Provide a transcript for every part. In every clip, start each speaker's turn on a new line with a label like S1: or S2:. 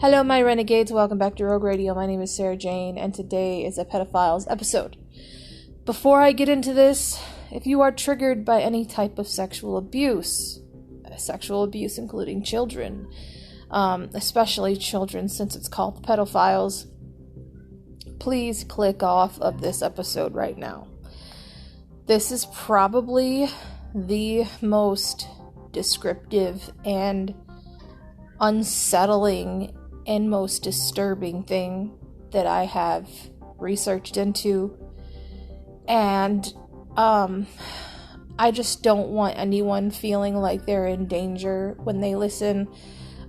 S1: Hello, my renegades. Welcome back to Rogue Radio. My name is Sarah Jane, and today is a PEDO-FILES episode. Before I get into this, if you are triggered by any type of sexual abuse including children, especially children since it's called the PEDO-FILES, please click off of this episode right now. This is probably the most descriptive and unsettling and most disturbing thing that I have researched into, and I just don't want anyone feeling like they're in danger when they listen.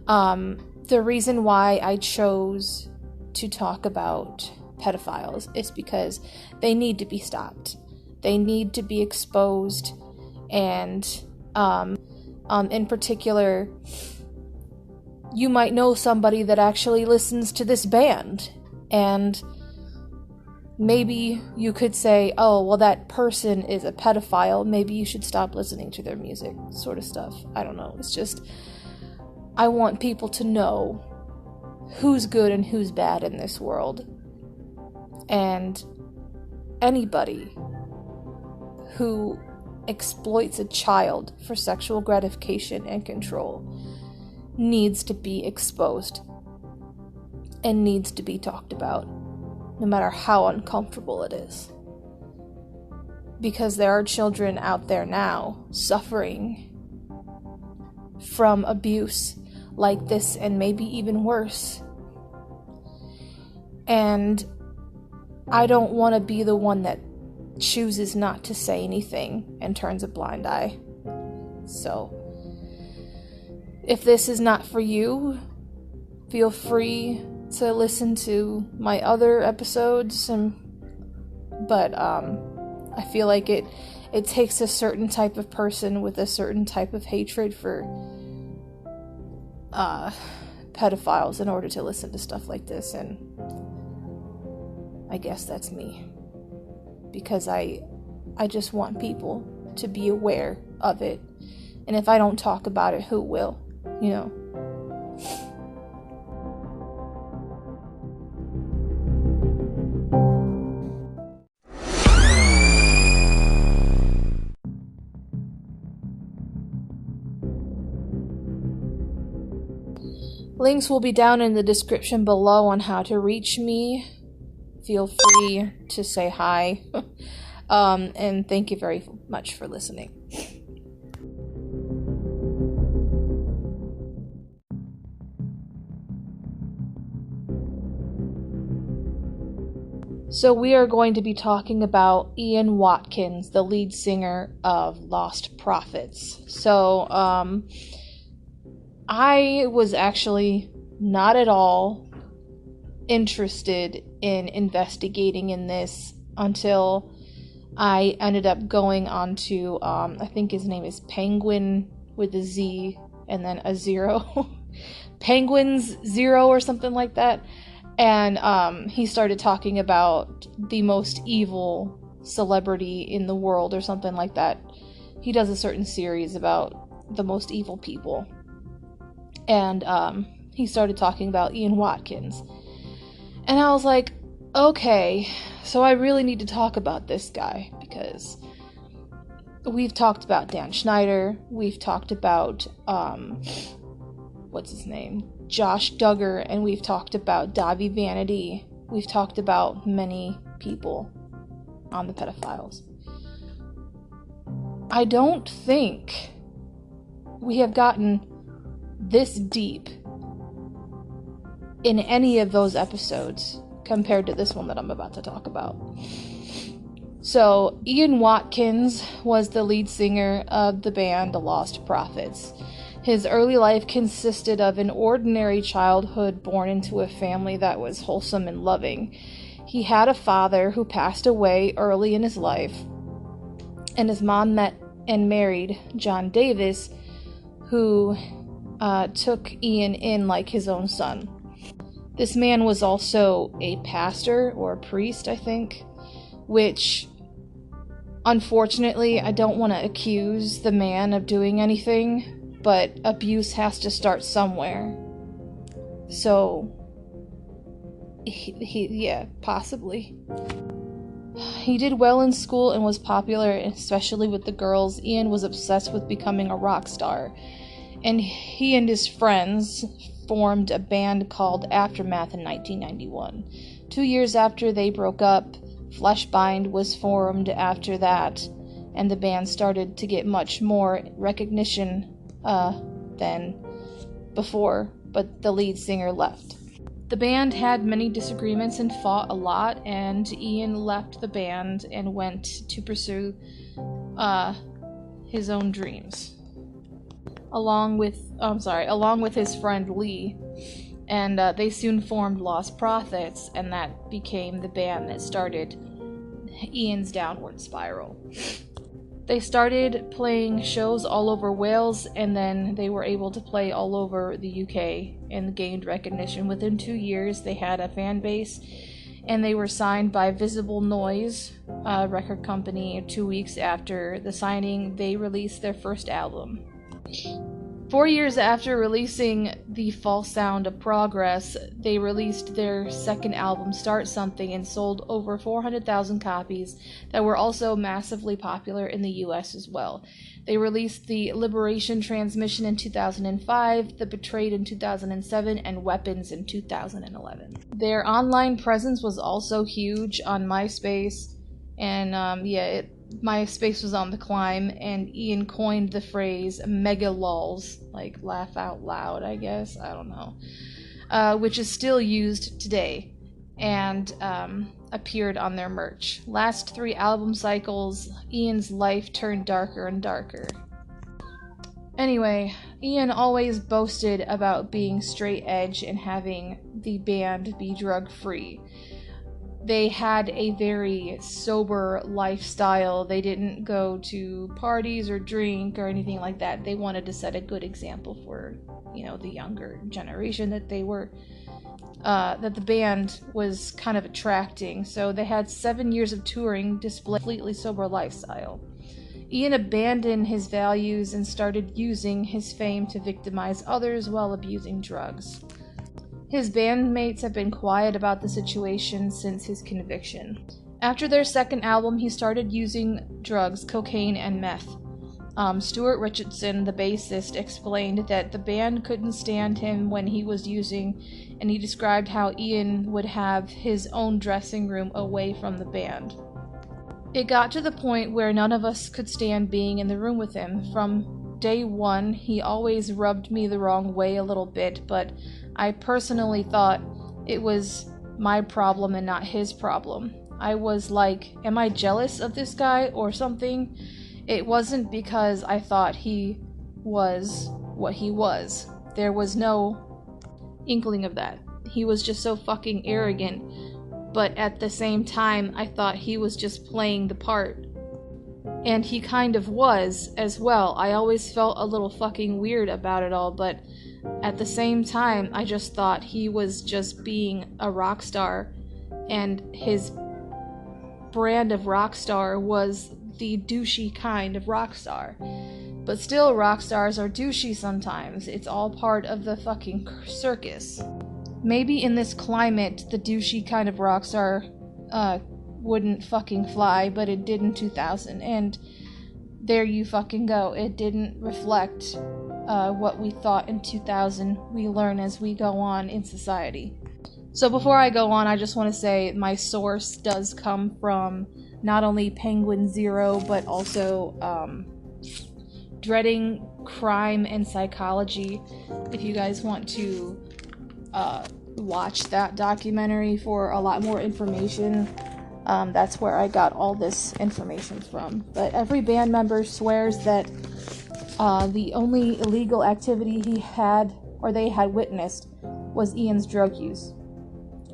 S1: The reason why I chose to talk about pedophiles is because they need to be stopped. They need to be exposed, and in particular, you might know somebody that actually listens to this band, and maybe you could say, oh, well, that person is a pedophile, maybe you should stop listening to their music, sort of stuff. I don't know. It's just, I want people to know who's good and who's bad in this world. And anybody who exploits a child for sexual gratification and control needs to be exposed and needs to be talked about, no matter how uncomfortable it is. Because there are children out there now suffering from abuse like this, and maybe even worse. And I don't want to be the one that chooses not to say anything and turns a blind eye. So, if this is not for you, feel free to listen to my other episodes, but I feel like it takes a certain type of person with a certain type of hatred for pedophiles in order to listen to stuff like this, and I guess that's me. Because I just want people to be aware of it, and if I don't talk about it, who will? You know. Links will be down in the description below on how to reach me. Feel free to say hi. And thank you very much for listening. So we are going to be talking about Ian Watkins, the lead singer of Lost Prophets. So, I was actually not at all interested in investigating in this until I ended up going on to, I think his name is Penguin with a Z and then a zero. Penguins Zero or something like that. And he started talking about the most evil celebrity in the world or something like that. He does a certain series about the most evil people. And he started talking about Ian Watkins. And I was like, okay, so I really need to talk about this guy, because we've talked about Dan Schneider, we've talked about, what's his name? Josh Duggar, and we've talked about Dahvie Vanity. We've talked about many people on the pedophiles. I don't think we have gotten this deep in any of those episodes compared to this one that I'm about to talk about. So, Ian Watkins was the lead singer of the band The Lost Prophets. His early life consisted of an ordinary childhood born into a family that was wholesome and loving. He had a father who passed away early in his life, and his mom met and married John Davis, who took Ian in like his own son. This man was also a pastor or a priest, I think, which, unfortunately, I don't want to accuse the man of doing anything, but abuse has to start somewhere. So, yeah, possibly. He did well in school and was popular, especially with the girls. Ian was obsessed with becoming a rock star, and he and his friends formed a band called Aftermath in 1991. 2 years after they broke up, Fleshbind was formed after that, and the band started to get much more recognition than before, but the lead singer left. The band had many disagreements and fought a lot, and Ian left the band and went to pursue his own dreams. Along with his friend Lee, and they soon formed Lost Prophets, and that became the band that started Ian's downward spiral. They started playing shows all over Wales, and then they were able to play all over the UK and gained recognition. Within 2 years, they had a fan base, and they were signed by Visible Noise record company. 2 weeks after the signing, they released their first album. 4 years after releasing The False Sound of Progress, they released their second album, Start Something, and sold over 400,000 copies that were also massively popular in the US as well. They released the Liberation Transmission in 2005, The Betrayed in 2007, and Weapons in 2011. Their online presence was also huge on MySpace, and MySpace was on the climb, and Ian coined the phrase mega lols, like laugh out loud, I guess, I don't know, which is still used today, and appeared on their merch. Last 3 album cycles, Ian's life turned darker and darker. Anyway, Ian always boasted about being straight edge and having the band be drug-free. They had a very sober lifestyle. They didn't go to parties or drink or anything like that. They wanted to set a good example for, the younger generation that they were, that the band was kind of attracting. So they had 7 years of touring, displaying a completely sober lifestyle. Ian abandoned his values and started using his fame to victimize others while abusing drugs. His bandmates have been quiet about the situation since his conviction. After their second album, he started using drugs, cocaine, and meth. Stuart Richardson, the bassist, explained that the band couldn't stand him when he was using, and he described how Ian would have his own dressing room away from the band. It got to the point where none of us could stand being in the room with him. From day one, he always rubbed me the wrong way a little bit, but I personally thought it was my problem and not his problem. I was like, am I jealous of this guy or something? It wasn't because I thought he was what he was. There was no inkling of that. He was just so fucking arrogant. But at the same time, I thought he was just playing the part. And he kind of was as well. I always felt a little fucking weird about it all, but at the same time, I just thought he was just being a rock star, and his brand of rock star was the douchey kind of rock star. But still, rock stars are douchey sometimes. It's all part of the fucking circus. Maybe in this climate, the douchey kind of rock star wouldn't fucking fly, but it did in 2000, and there you fucking go. It didn't reflect what we thought in 2000. We learn as we go on in society. So before I go on, I just want to say my source does come from not only Penguin Zero, but also Dreading Crime and Psychology. If you guys want to watch that documentary for a lot more information, that's where I got all this information from. But every band member swears that the only illegal activity they had witnessed was Ian's drug use,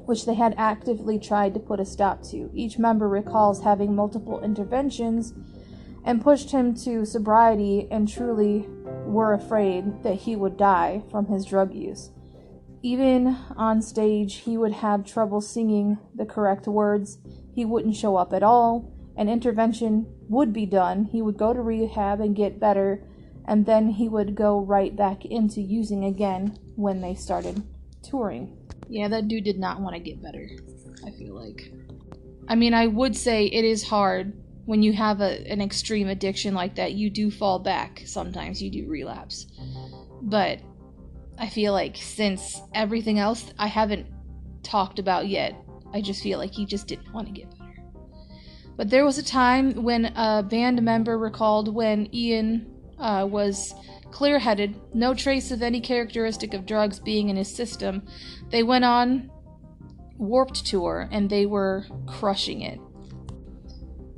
S1: which they had actively tried to put a stop to. Each member recalls having multiple interventions and pushed him to sobriety, and truly were afraid that he would die from his drug use. Even on stage, he would have trouble singing the correct words. He wouldn't show up at all. An intervention would be done. He would go to rehab and get better, and then he would go right back into using again when they started touring. Yeah, that dude did not want to get better, I feel like. I mean, I would say it is hard when you have an extreme addiction like that. You do fall back. Sometimes you do relapse. But I feel like since everything else I haven't talked about yet, I just feel like he just didn't want to get better. But there was a time when a band member recalled when Ian was clear-headed, no trace of any characteristic of drugs being in his system. They went on Warped Tour and they were crushing it.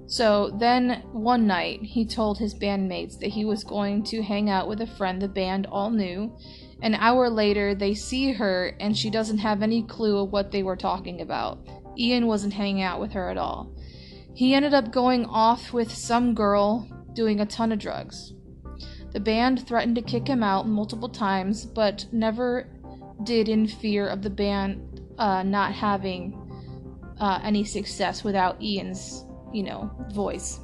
S1: So then one night he told his bandmates that he was going to hang out with a friend the band all knew. An hour later they see her and she doesn't have any clue of what they were talking about. Ian wasn't hanging out with her at all. He ended up going off with some girl doing a ton of drugs. The band threatened to kick him out multiple times, but never did in fear of the band not having any success without Ian's, voice.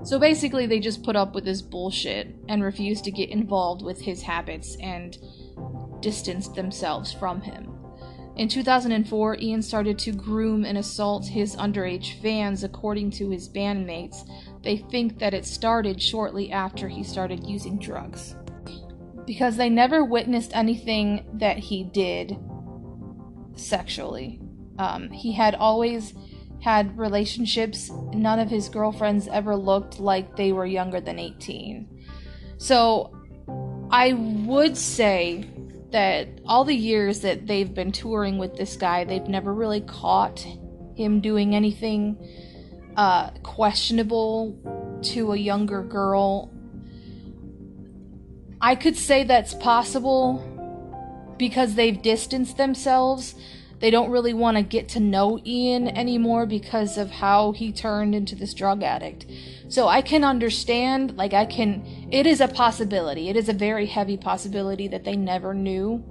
S1: So basically they just put up with this bullshit and refused to get involved with his habits and distanced themselves from him. In 2004, Ian started to groom and assault his underage fans, according to his bandmates. They think that it started shortly after he started using drugs. Because they never witnessed anything that he did sexually. He had always had relationships. None of his girlfriends ever looked like they were younger than 18. So I would say that all the years that they've been touring with this guy, they've never really caught him doing anything questionable to a younger girl. I could say that's possible because they've distanced themselves. They don't really want to get to know Ian anymore because of how he turned into this drug addict. So I can understand, it is a possibility. It is a very heavy possibility that they never knew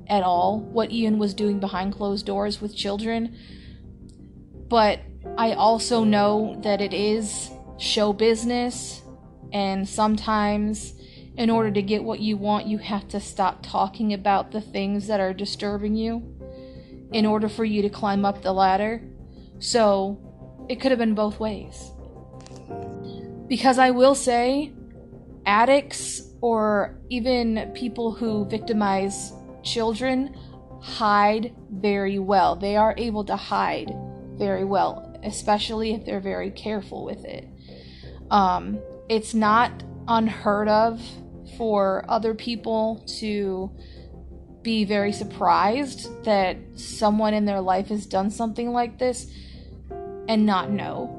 S1: at all what Ian was doing behind closed doors with children. But I also know that it is show business, and sometimes in order to get what you want, you have to stop talking about the things that are disturbing you in order for you to climb up the ladder. So it could have been both ways. Because I will say, addicts or even people who victimize children hide very well. They are able to hide very well, especially if they're very careful with it. It's not unheard of for other people to be very surprised that someone in their life has done something like this and not know.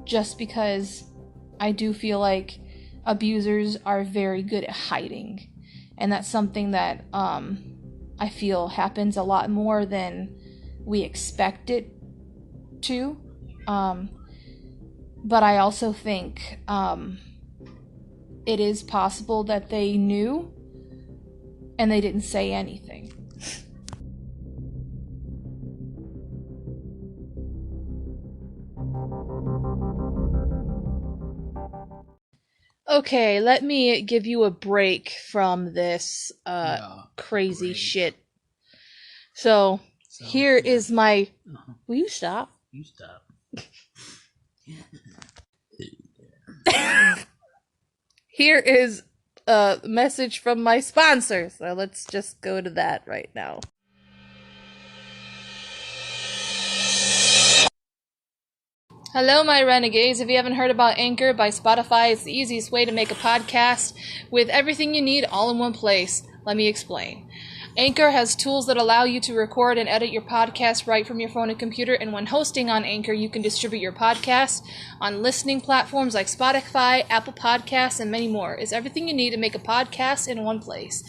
S1: Just because I do feel like abusers are very good at hiding. And that's something that I feel happens a lot more than we expect it to. But I also think it is possible that they knew and they didn't say anything. Okay, let me give you a break from this crazy shit. So here is my... Will you stop?
S2: You stop.
S1: Here is a message from my sponsor. So let's just go to that right now. Hello, my renegades. If you haven't heard about Anchor by Spotify, it's the easiest way to make a podcast with everything you need all in one place. Let me explain. Anchor has tools that allow you to record and edit your podcast right from your phone and computer, and when hosting on Anchor, you can distribute your podcast on listening platforms like Spotify, Apple Podcasts, and many more. It's everything you need to make a podcast in one place.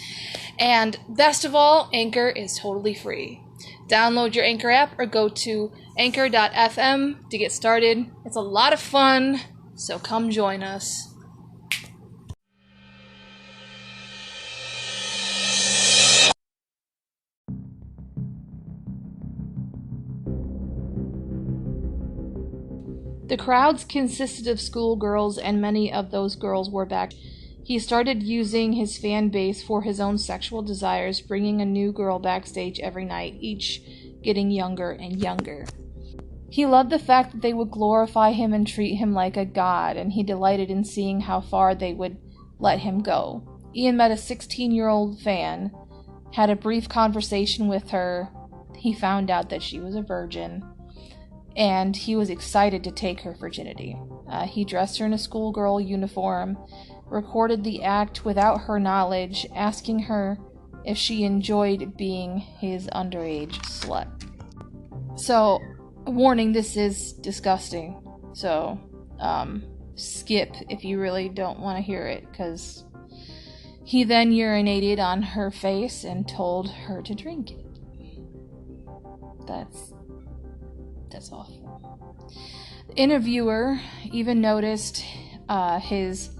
S1: And best of all, Anchor is totally free. Download your Anchor app or go to anchor.fm to get started. It's a lot of fun, so come join us. The crowds consisted of schoolgirls, and many of those girls were back. He started using his fan base for his own sexual desires, bringing a new girl backstage every night, each getting younger and younger. He loved the fact that they would glorify him and treat him like a god, and he delighted in seeing how far they would let him go. Ian met a 16-year-old fan, had a brief conversation with her. He found out that she was a virgin, and he was excited to take her virginity. He dressed her in a schoolgirl uniform, recorded the act without her knowledge, asking her if she enjoyed being his underage slut. So, warning, this is disgusting. So, skip if you really don't want to hear it, because he then urinated on her face and told her to drink it. That's awful. The interviewer even noticed his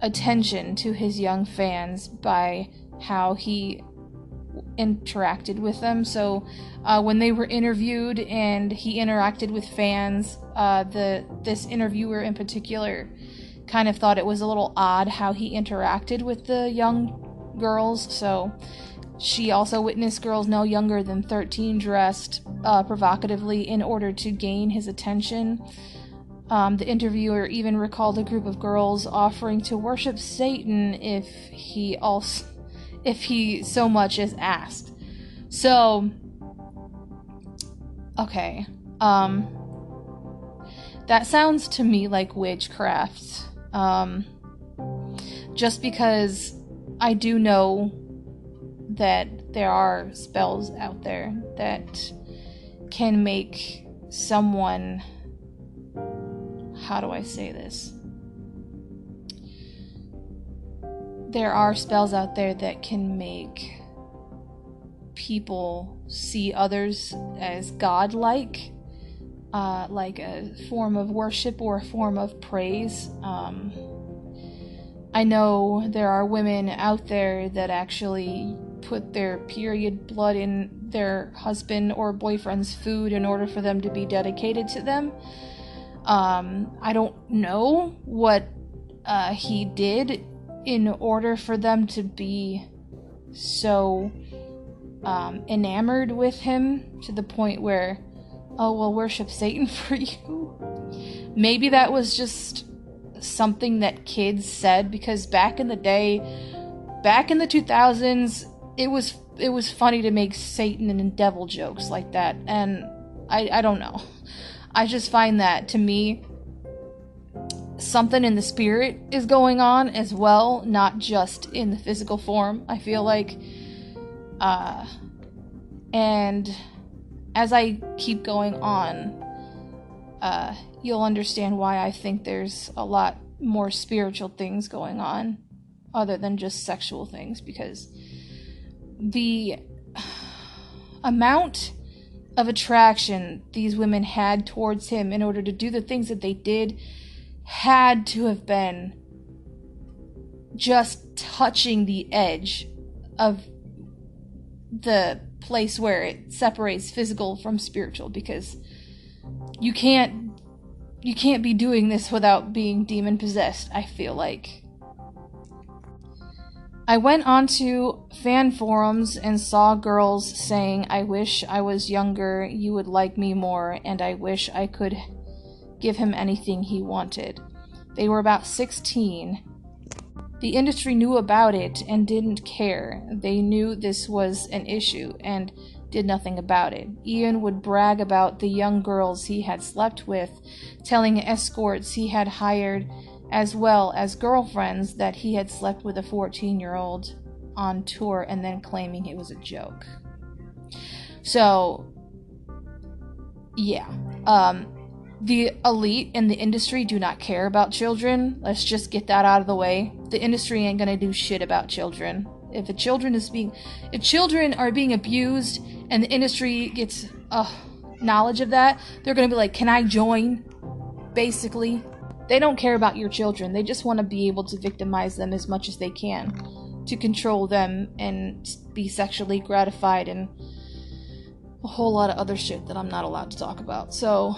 S1: attention to his young fans by how he interacted with them. So when they were interviewed and he interacted with fans, this interviewer in particular kind of thought it was a little odd how he interacted with the young girls. So she also witnessed girls no younger than 13 dressed provocatively in order to gain his attention. The interviewer even recalled a group of girls offering to worship Satan if he so much as asked. So, okay, that sounds to me like witchcraft. Just because I do know that there are spells out there that can make someone, how do I say this? There are spells out there that can make people see others as godlike, like a form of worship or a form of praise. I know there are women out there that actually put their period blood in their husband or boyfriend's food in order for them to be dedicated to them. I don't know what he did in order for them to be so enamored with him to the point where, oh, we'll worship Satan for you. Maybe that was just something that kids said, because back in the day, back in the 2000s, it was funny to make Satan and devil jokes like that, and I don't know. I just find that, to me, something in the spirit is going on as well, not just in the physical form, I feel like. And as I keep going on, you'll understand why I think there's a lot more spiritual things going on other than just sexual things, because the amount of attraction these women had towards him in order to do the things that they did had to have been just touching the edge of the place where it separates physical from spiritual, because you can't be doing this without being demon possessed, I feel like. I went onto fan forums and saw girls saying, "I wish I was younger, you would like me more, and I wish I could give him anything he wanted." They were about 16. The industry knew about it and didn't care. They knew this was an issue and did nothing about it. Ian would brag about the young girls he had slept with, telling escorts he had hired, as well as girlfriends, that he had slept with a 14-year-old on tour, and then claiming it was a joke. So, yeah. The elite in the industry do not care about children. Let's just get that out of the way. The industry ain't gonna do shit about children. If children are being abused and the industry gets knowledge of that, they're gonna be like, "Can I join?" Basically. They don't care about your children. They just want to be able to victimize them as much as they can, to control them and be sexually gratified and a whole lot of other shit that I'm not allowed to talk about. So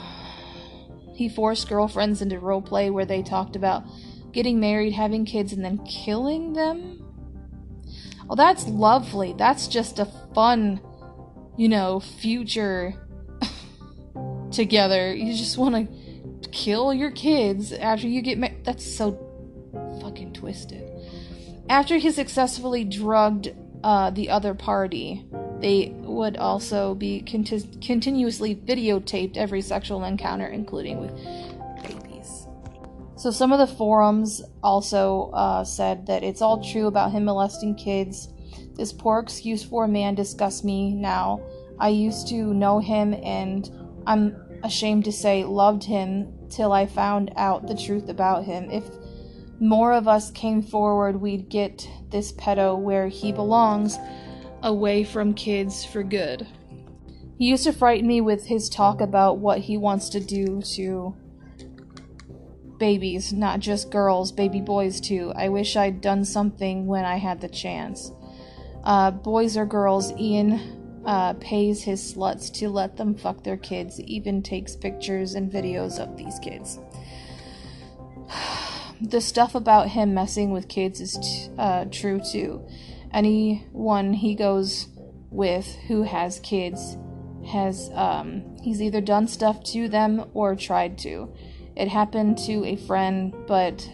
S1: he forced girlfriends into roleplay where they talked about getting married, having kids, and then killing them? Well, that's lovely. That's just a fun, future together. You just want to kill your kids after you get married. That's so fucking twisted. After he successfully drugged the other party, they would also be continuously videotaped every sexual encounter, including with babies. So some of the forums also said that it's all true about him molesting kids. This poor excuse for a man disgusts me now. I used to know him, and I'm ashamed to say loved him till I found out the truth about him. If more of us came forward, we'd get this pedo where he belongs, away from kids for good. He used to frighten me with his talk about what he wants to do to babies, not just girls, baby boys too. I wish I'd done something when I had the chance. Boys or girls, Ian pays his sluts to let them fuck their kids, even takes pictures and videos of these kids. The stuff about him messing with kids is true too. Anyone he goes with who has kids has he's either done stuff to them or tried to. It happened to a friend, but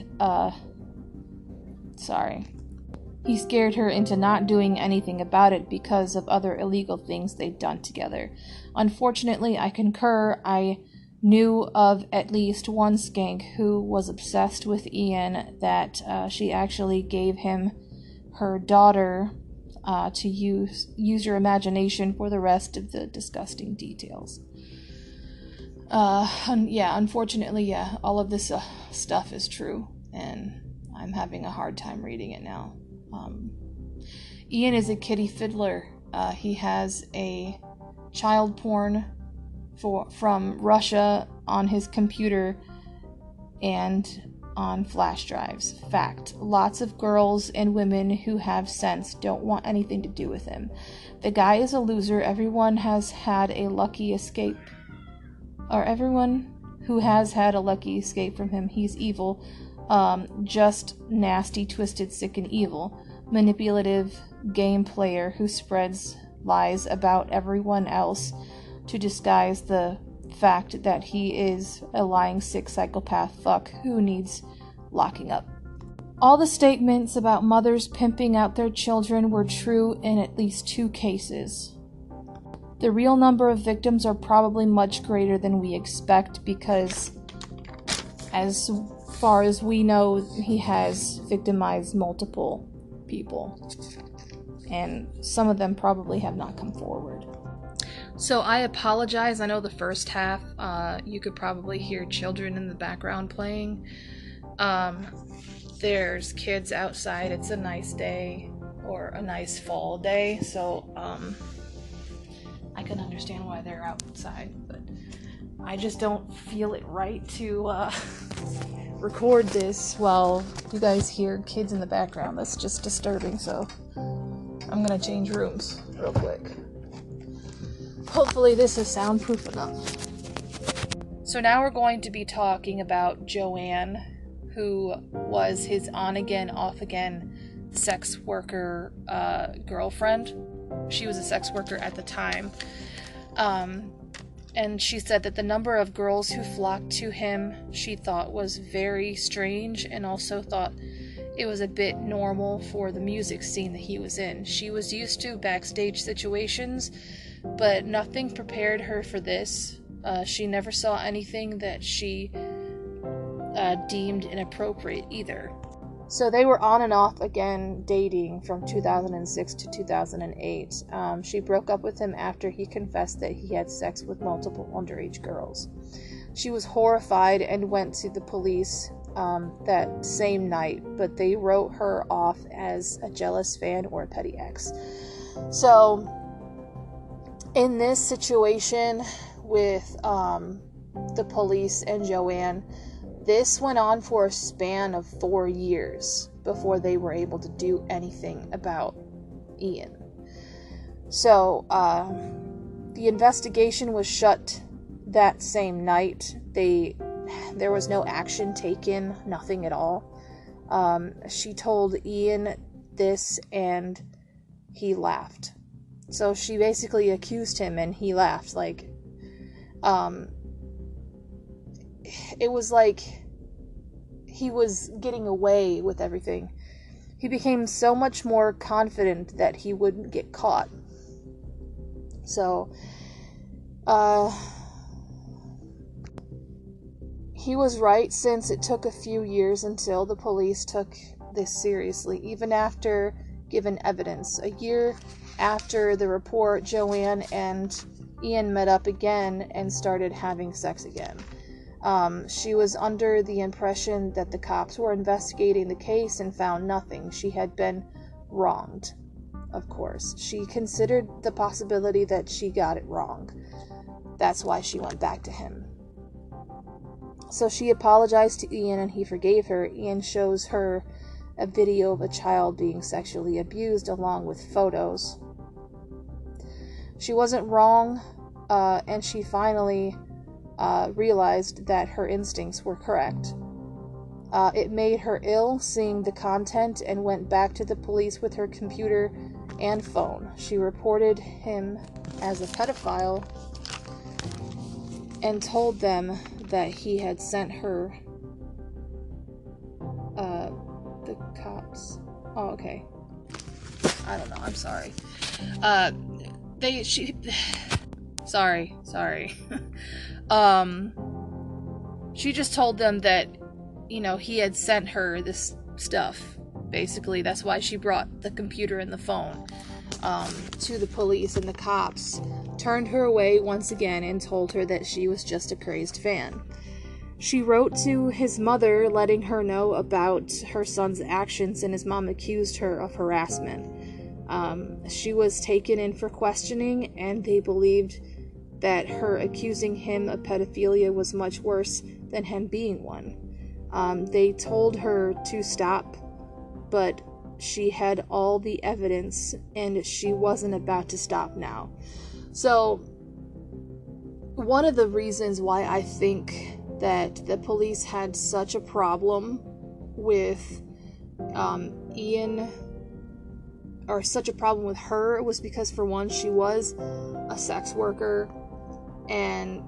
S1: he scared her into not doing anything about it because of other illegal things they'd done together. Unfortunately, I concur. I knew of at least one skank who was obsessed with Ian that she actually gave him her daughter to use your imagination for the rest of the disgusting details. Unfortunately, all of this stuff is true, and I'm having a hard time reading it now. Ian is a kitty fiddler. He has a child porn from Russia on his computer and on flash drives. Fact. Lots of girls and women who have sense don't want anything to do with him. The guy is a loser. Everyone who has had a lucky escape from him, he's evil. Just nasty, twisted, sick, and evil. Manipulative game player who spreads lies about everyone else to disguise the fact that he is a lying, sick psychopath fuck who needs locking up. All the statements about mothers pimping out their children were true in at least 2 cases. The real number of victims are probably much greater than we expect because, as far as we know, he has victimized multiple people, and some of them probably have not come forward. So I apologize. I know the first half, you could probably hear children in the background playing. There's kids outside. It's a nice day, or a nice fall day, so I can understand why they're outside, but I just don't feel it right to record this while you guys hear kids in the background. That's just disturbing, so I'm gonna change rooms real quick. Hopefully this is soundproof enough. So now we're going to be talking about Joanne, who was his on-again, off-again sex worker girlfriend. She was a sex worker at the time. And she said that the number of girls who flocked to him she thought was very strange, and also thought it was a bit normal for the music scene that he was in. She was used to backstage situations, but nothing prepared her for this. She never saw anything that she deemed inappropriate either. So they were on and off again dating from 2006 to 2008. She broke up with him after he confessed that he had sex with multiple underage girls. She was horrified and went to the police that same night, but they wrote her off as a jealous fan or a petty ex. So in this situation with the police and Joanne, this went on for a span of 4 years before they were able to do anything about Ian. So the investigation was shut that same night. There was no action taken, nothing at all. She told Ian this and he laughed. So she basically accused him and he laughed. Like, it was like he was getting away with everything. He became so much more confident that he wouldn't get caught. So, he was right, since it took a few years until the police took this seriously, even after given evidence. A year after the report, Joanne and Ian met up again and started having sex again. She was under the impression that the cops were investigating the case and found nothing. She had been wronged, of course. She considered the possibility that she got it wrong. That's why she went back to him. So she apologized to Ian and he forgave her. Ian shows her a video of a child being sexually abused along with photos. She wasn't wrong, and she finally realized that her instincts were correct. It made her ill seeing the content and went back to the police with her computer and phone. She reported him as a pedophile and told them that he had sent her the cops. Oh, okay. I don't know. I'm sorry. Sorry. She just told them that, he had sent her this stuff. Basically, that's why she brought the computer and the phone to the police, and the cops turned her away once again and told her that she was just a crazed fan. She wrote to his mother letting her know about her son's actions, and his mom accused her of harassment. She was taken in for questioning, and they believed that her accusing him of pedophilia was much worse than him being one. They told her to stop, but she had all the evidence, and she wasn't about to stop now. So, one of the reasons why I think that the police had such a problem with Ian, or such a problem with her, was because, for one, she was a sex worker, and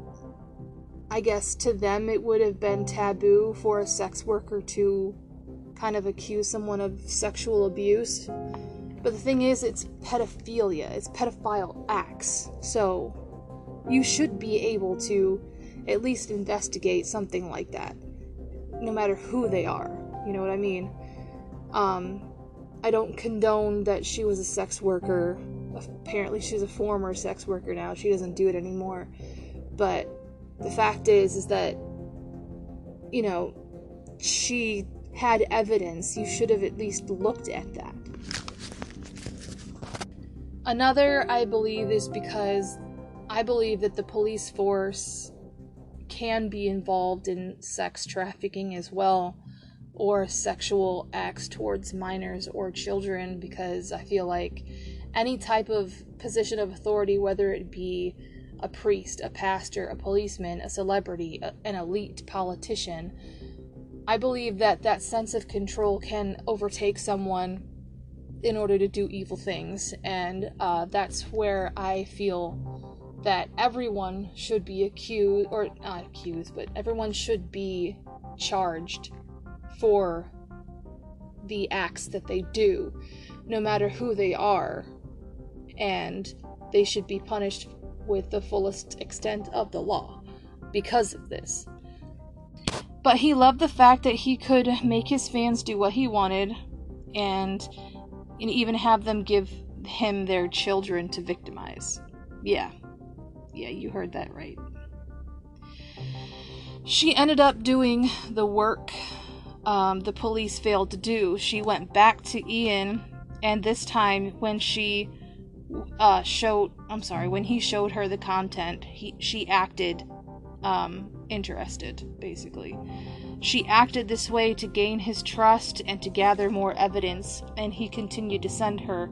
S1: I guess to them it would have been taboo for a sex worker to kind of accuse someone of sexual abuse. But the thing is, it's pedophilia, it's pedophile acts, so you should be able to at least investigate something like that, no matter who they are, you know what I mean? I don't condone that she was a sex worker. Apparently she's a former sex worker now, she doesn't do it anymore, but the fact is that, she had evidence. You should have at least looked at that. Another, I believe, is because I believe that the police force can be involved in sex trafficking as well, or sexual acts towards minors or children, because I feel like any type of position of authority, whether it be a priest, a pastor, a policeman, a celebrity, an elite politician, I believe that that sense of control can overtake someone in order to do evil things, and that's where I feel that everyone should be accused, or not accused, but everyone should be charged for the acts that they do, no matter who they are, and they should be punished with the fullest extent of the law because of this. But he loved the fact that he could make his fans do what he wanted, and even have them give him their children to victimize. Yeah, you heard that right. She ended up doing the work the police failed to do. She went back to Ian, and this time when he showed her the content, she acted interested, basically. She acted this way to gain his trust and to gather more evidence, and he continued to send her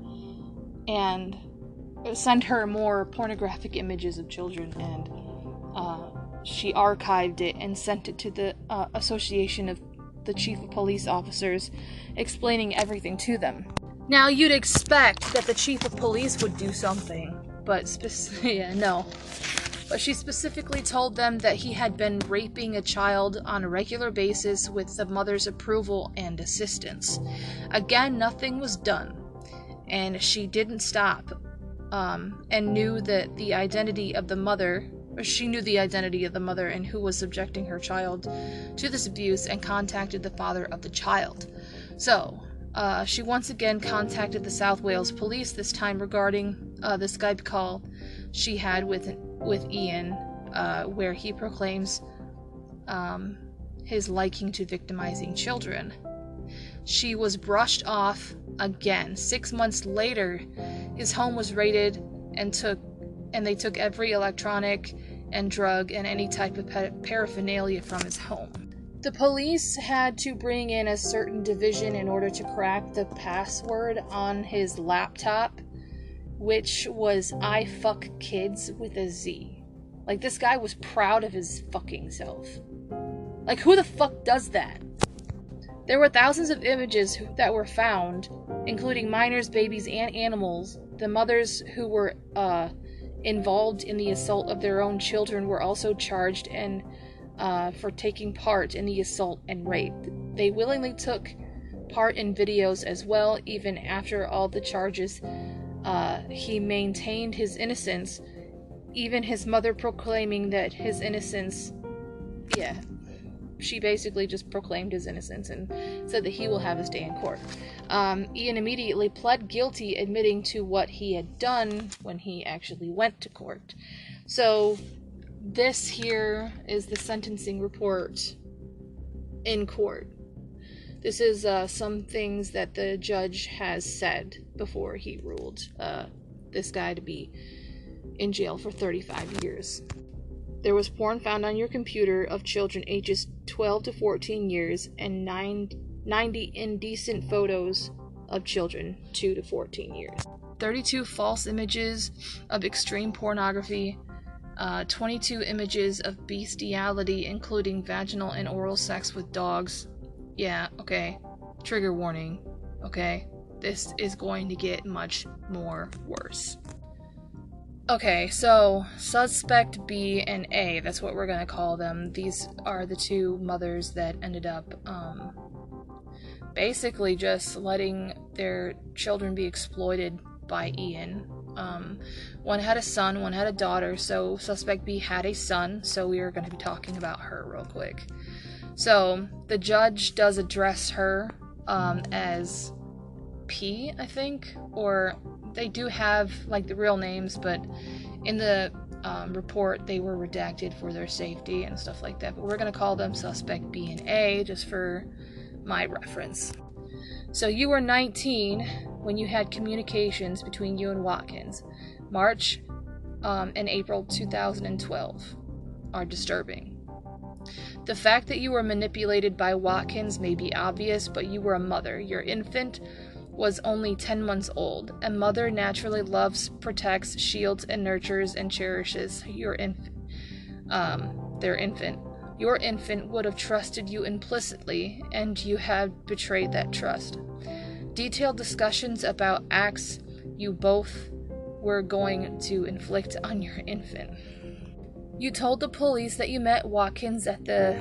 S1: more pornographic images of children, and she archived it and sent it to the Association of the chief of police officers, explaining everything to them. Now, you'd expect that the chief of police would do something, but no. But she specifically told them that he had been raping a child on a regular basis with the mother's approval and assistance. Again, nothing was done, and she didn't stop, and knew that the identity of the mother, she knew the identity of the mother and who was subjecting her child to this abuse, and contacted the father of the child. So, she once again contacted the South Wales police, this time regarding the Skype call she had with Ian, where he proclaims his liking to victimizing children. She was brushed off again. 6 months later, his home was raided, and they took every electronic and drug and any type of paraphernalia from his home. The police had to bring in a certain division in order to crack the password on his laptop, which was I fuck kids with a Z. Like, this guy was proud of his fucking self. Like, who the fuck does that? There were thousands of images that were found, including minors, babies, and animals. The mothers who were involved in the assault of their own children were also charged and for taking part in the assault and rape. They willingly took part in videos as well. Even after all the charges, he maintained his innocence, even his mother proclaiming that his innocence, she basically just proclaimed his innocence and said that he will have his day in court. Ian immediately pled guilty, admitting to what he had done when he actually went to court. So, this here is the sentencing report in court. This is some things that the judge has said before he ruled this guy to be in jail for 35 years. There was porn found on your computer of children ages 12 to 14 years and 90 indecent photos of children 2 to 14 years. 32 false images of extreme pornography, 22 images of bestiality, including vaginal and oral sex with dogs. Yeah, okay. Trigger warning. Okay. This is going to get much more worse. Okay, so suspect B and A, that's what we're gonna call them. These are the two mothers that ended up basically just letting their children be exploited by Ian. One had a son, one had a daughter, so suspect B had a son, so we are going to be talking about her real quick. So, the judge does address her as P, I think, or they do have, like, the real names, but in the report, they were redacted for their safety and stuff like that, but we're going to call them suspect B and A, just for my reference. So, you were 19 when you had communications between you and Watkins. March and April 2012 are disturbing. The fact that you were manipulated by Watkins may be obvious, but you were a mother. Your infant was only 10 months old. A mother naturally loves, protects, shields, and nurtures and cherishes their infant. Your infant would have trusted you implicitly, and you have betrayed that trust. Detailed discussions about acts you both were going to inflict on your infant. You told the police that you met Watkins at the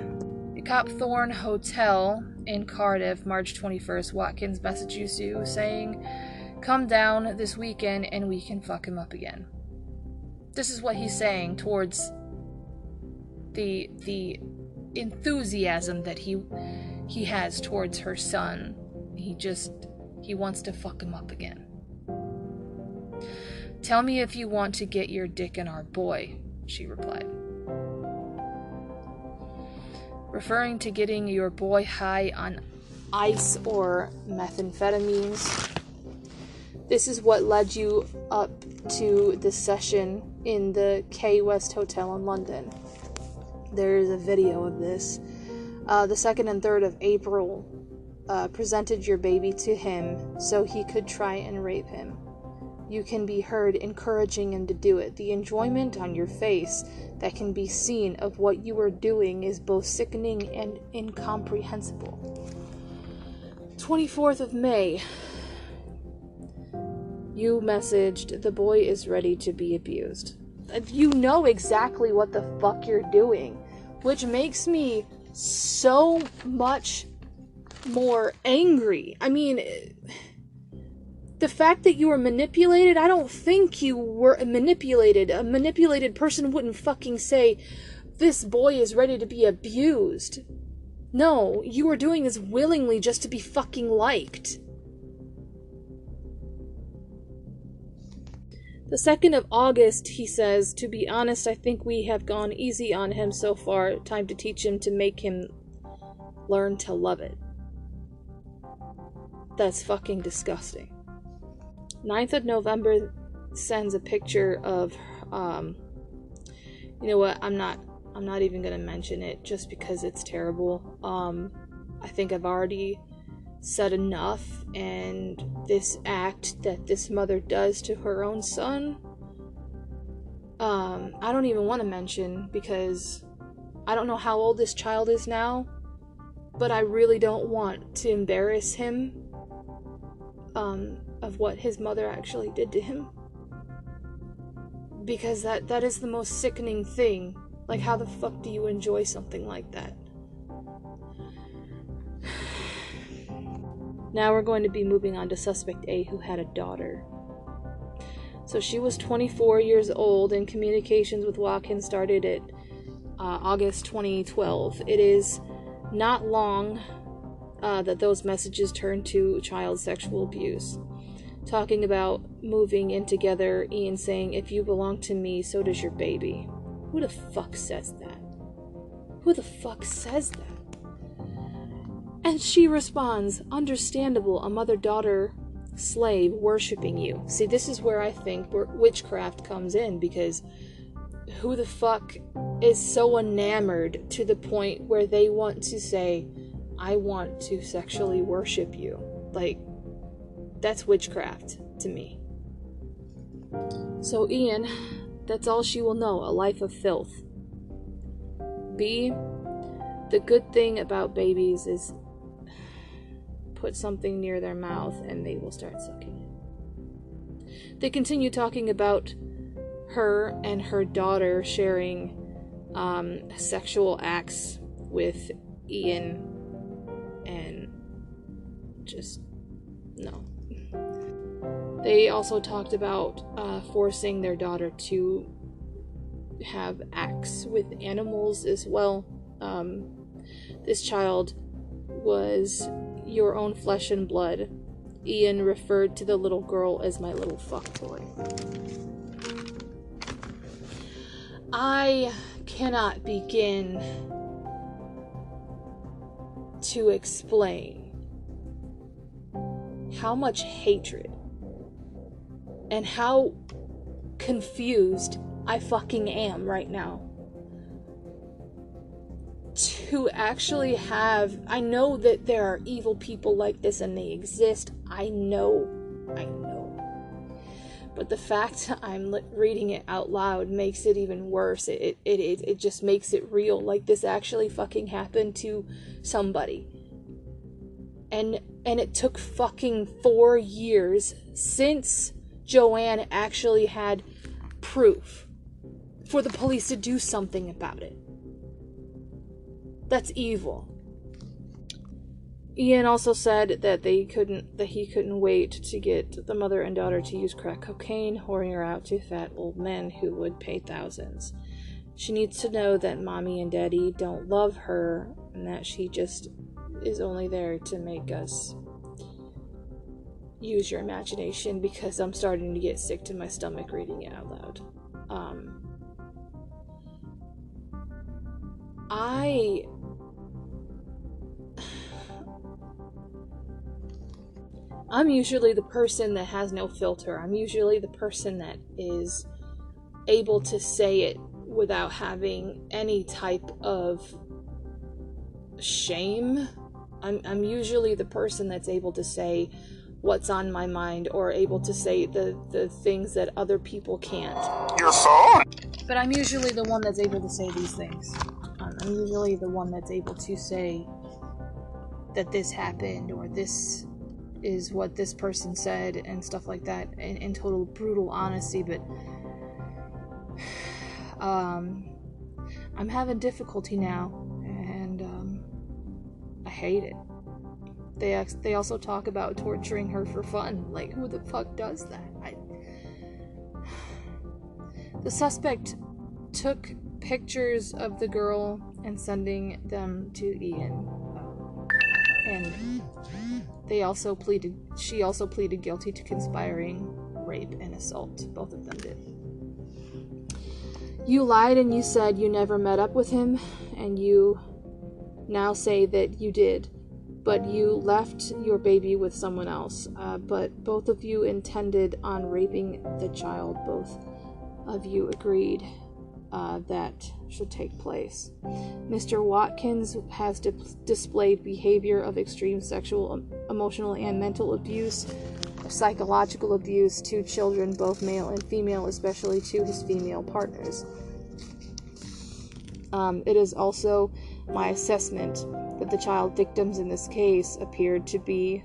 S1: Copthorne Hotel in Cardiff, March 21st. Watkins messaged you saying, "Come down this weekend and we can fuck him up again." This is what he's saying towards the enthusiasm that he has towards her son. He wants to fuck him up again. "Tell me if you want to get your dick in our boy," she replied. Referring to getting your boy high on ice or methamphetamines. This is what led you up to the session in the K West Hotel in London. There is a video of this. The 2nd and 3rd of April, presented your baby to him so he could try and rape him. you can be heard encouraging him to do it. The enjoyment on your face that can be seen of what you are doing is both sickening and incomprehensible. 24th of May, you messaged, the boy is ready to be abused. You know exactly what the fuck you're doing, which makes me so much more angry. I mean, the fact that you were manipulated, I don't think you were manipulated. A manipulated person wouldn't fucking say, this boy is ready to be abused. No, you were doing this willingly just to be fucking liked. The 2nd of August, he says, to be honest, I think we have gone easy on him so far. Time to teach him to make him learn to love it. That's fucking disgusting. 9th of November sends a picture of, you know what, I'm not even gonna mention it just because it's terrible. I think I've already said enough, and this act that this mother does to her own son, I don't even want to mention, because I don't know how old this child is now, but I really don't want to embarrass him of what his mother actually did to him, because that is the most sickening thing. Like, how the fuck do you enjoy something like that? Now we're going to be moving on to suspect A, who had a daughter. So she was 24 years old, and communications with Watkins started at August 2012. It is not long that those messages turned to child sexual abuse. Talking about moving in together, Ian saying, if you belong to me, so does your baby. Who the fuck says that? Who the fuck says that? And she responds, understandable, a mother-daughter slave worshipping you. See, this is where I think witchcraft comes in, because who the fuck is so enamored to the point where they want to say, I want to sexually worship you? Like, that's witchcraft to me. So Ian, that's all she will know, a life of filth. B, the good thing about babies is put something near their mouth and they will start sucking it. They continue talking about her and her daughter sharing sexual acts with Ian, and just no. They also talked about forcing their daughter to have acts with animals as well. This child was your own flesh and blood. Ian referred to the little girl as my little fuck toy. I cannot begin to explain how much hatred and how confused I fucking am right now. To actually have, I know that there are evil people like this and they exist. I know. But the fact that I'm reading it out loud makes it even worse. It just makes it real. Like, this actually fucking happened to somebody. And it took fucking 4 years since Joanne actually had proof for the police to do something about it. That's evil. Ian also said that he couldn't wait to get the mother and daughter to use crack cocaine, whoring her out to fat old men who would pay thousands. She needs to know that mommy and daddy don't love her, and that she just is only there to make us use your imagination, because I'm starting to get sick to my stomach reading it out loud. I'm usually the person that has no filter. I'm usually the person that is able to say it without having any type of shame. I'm usually the person that's able to say, what's on my mind or able to say the things that other people can't.
S2: Your phone?
S1: But I'm usually the one that's able to say these things. I'm usually the one that's able to say that this happened or this is what this person said and stuff like that in total brutal honesty. But I'm having difficulty now, and I hate it. They also talk about torturing her for fun. Like, who the fuck does that? The suspect took pictures of the girl and sending them to Ian, and she also pleaded guilty to conspiring rape and assault. Both of them did. You lied and you said you never met up with him, and you now say that you did, but you left your baby with someone else. But both of you intended on raping the child. Both of you agreed that should take place. Mr. Watkins has displayed behavior of extreme sexual, emotional, and mental abuse, psychological abuse to children, both male and female, especially to his female partners. It is also my assessment that the child victims in this case appeared to be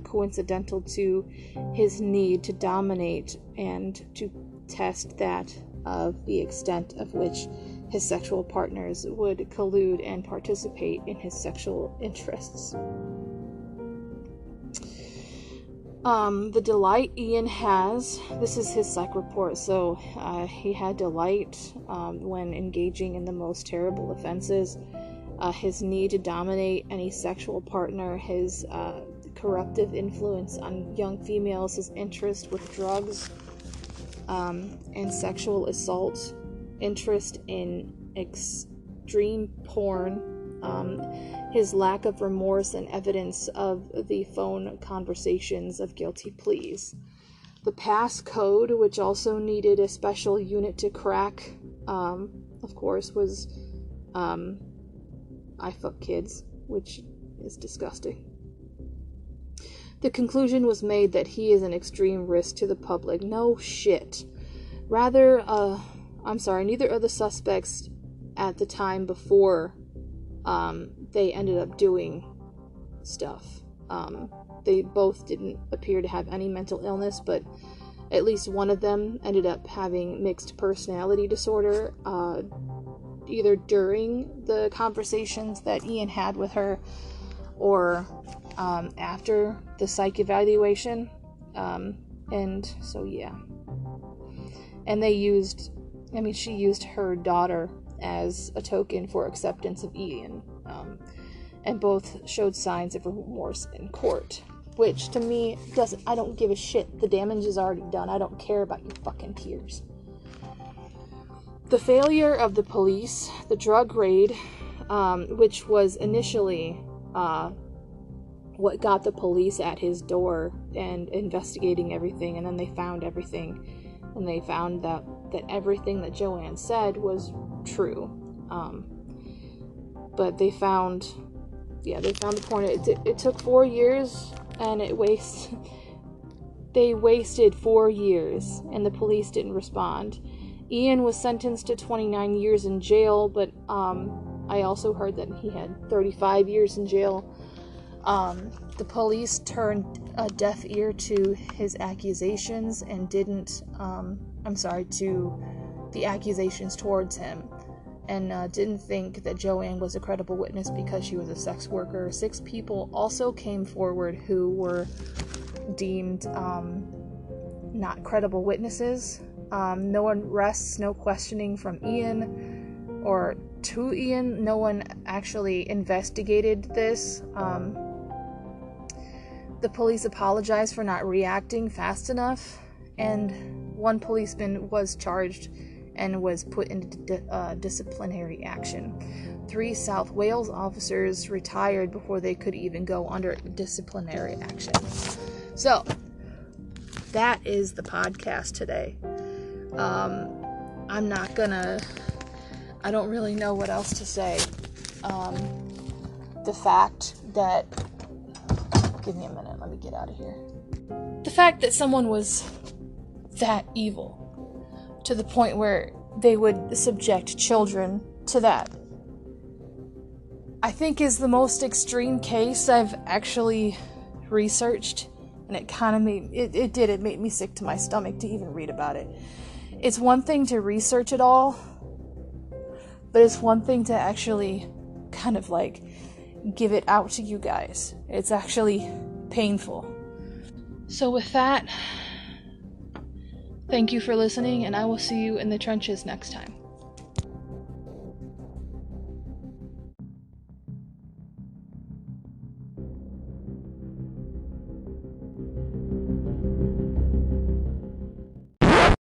S1: coincidental to his need to dominate and to test that of the extent of which his sexual partners would collude and participate in his sexual interests. The delight Ian has, this is his psych report, so he had delight when engaging in the most terrible offenses, his need to dominate any sexual partner, his corruptive influence on young females, his interest with drugs and sexual assault, interest in extreme porn, his lack of remorse and evidence of the phone conversations of guilty pleas. The passcode, which also needed a special unit to crack, of course, was I fuck kids, which is disgusting. The conclusion was made that he is an extreme risk to the public. No shit. Neither of the suspects at the time before they ended up doing stuff. They both didn't appear to have any mental illness, but at least one of them ended up having mixed personality disorder, either during the conversations that Ian had with her or after the psych evaluation. And so, yeah. And she used her daughter as a token for acceptance of Ian. And both showed signs of remorse in court. Which, to me, I don't give a shit. The damage is already done. I don't care about your fucking tears. The failure of the police, the drug raid, which was initially what got the police at his door and investigating everything, and then they found everything, and they found that everything that Joanne said was true. But they found the porn. It took 4 years, and they wasted 4 years, and the police didn't respond. Ian was sentenced to 29 years in jail, but I also heard that he had 35 years in jail. The police turned a deaf ear to his accusations and to the accusations towards him, and didn't think that Joanne was a credible witness because she was a sex worker. 6 people also came forward who were deemed not credible witnesses. No arrests, no questioning from Ian or to Ian. No one actually investigated this. The police apologized for not reacting fast enough, and one policeman was charged and was put into disciplinary action. 3 South Wales officers retired before they could even go under disciplinary action. So, that is the podcast today. I don't really know what else to say. The fact that, give me a minute, let me get out of here. fact that someone was that evil to the point where they would subject children to that, I think is the most extreme case I've actually researched, and it kind of made me sick to my stomach to even read about it. It's one thing to research it all, but it's one thing to actually kind of like give it out to you guys. It's actually painful. So with that, thank you for listening, and I will see you in the trenches next time.